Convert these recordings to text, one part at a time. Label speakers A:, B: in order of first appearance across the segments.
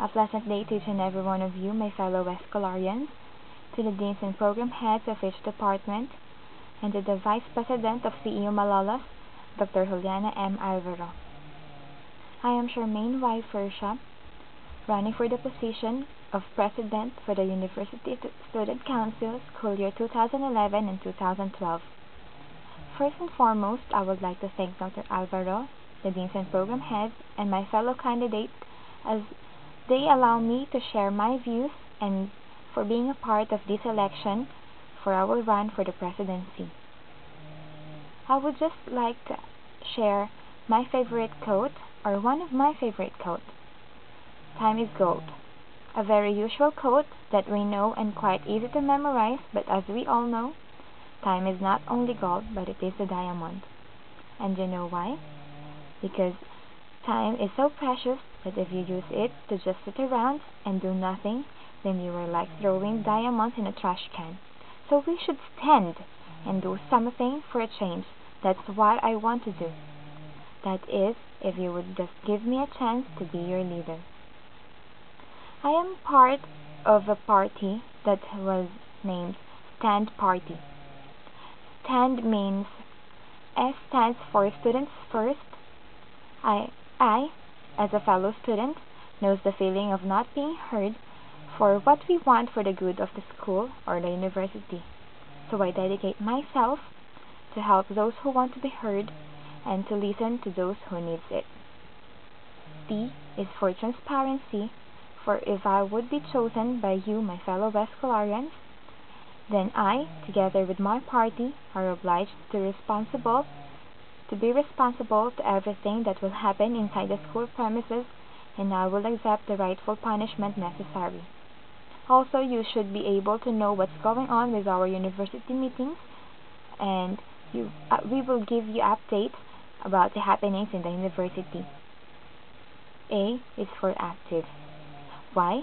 A: A pleasant day to each and every one of you, my fellow Escolarians, to the deans and program heads of each department, and to the Vice President of CEU Malolos, Dr. Juliana M. Alvaro. I am Charmaine Y. Fursha, running for the position of President for the University Student Council School Year 2011 and 2012. First and foremost, I would like to thank Dr. Alvaro, the deans and program heads, and my fellow candidates as they allow me to share my views and for being a part of this election for our run for the presidency. I would just like to share my favorite quote, or one of my favorite quotes. Time is gold. A very usual quote that we know and quite easy to memorize, but as we all know, time is not only gold, but it is a diamond. And you know why? Because time is so precious that if you use it to just sit around and do nothing, then you are like throwing diamonds in a trash can. So we should stand and do something for a change. That's what I want to do. That is, if you would just give me a chance to be your leader. I am part of a party that was named Stand Party. Stand means S stands for Students First. I, as a fellow student, knows the feeling of not being heard for what we want for the good of the school or the university. So I dedicate myself to help those who want to be heard and to listen to those who needs it. T is for transparency, for if I would be chosen by you, my fellow Escolarians, then I, together with my party, are obliged to be responsible to everything that will happen inside the school premises, and I will accept the rightful punishment necessary. Also, you should be able to know what's going on with our university meetings, and we will give you updates about the happenings in the university. A is for active. Why?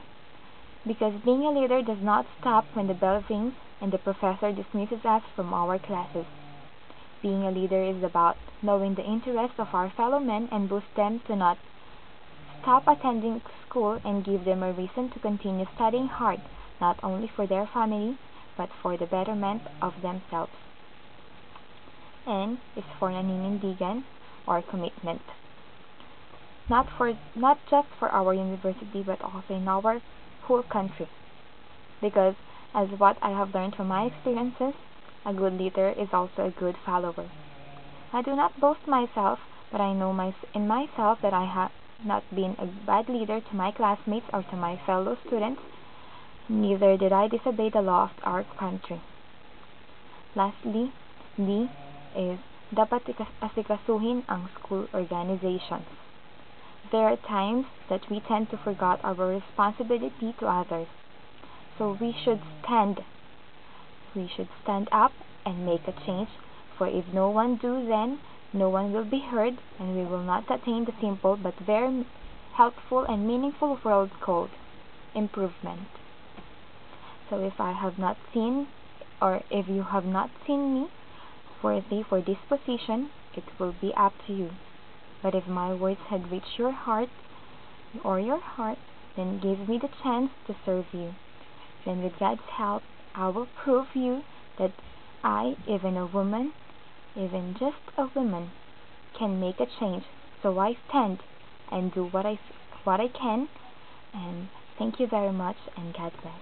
A: Because being a leader does not stop when the bell rings and the professor dismisses us from our classes. Being a leader is about knowing the interests of our fellow men and boost them to not stop attending school and give them a reason to continue studying hard, not only for their family, but for the betterment of themselves. N is for naninindigan, or commitment. Not just for our university, but also in our whole country. Because, as what I have learned from my experiences, a good leader is also a good follower. I do not boast myself, but I know in myself that I have not been a bad leader to my classmates or to my fellow students, neither did I disobey the law of our country. Lastly, D is dapat asikasuhin ang school organizations. There are times that we tend to forget our responsibility to others. So we should stand up and make a change, for if no one do, then no one will be heard, and we will not attain the simple but very helpful and meaningful world called improvement. So if I have not seen, or if you have not seen me worthy for this position, it will be up to you. But if my words had reached your heart, then give me the chance to serve you. Then with God's help, I will prove you that I, even a woman, even just a woman, can make a change. So I stand and do what I can. And thank you very much, and God bless.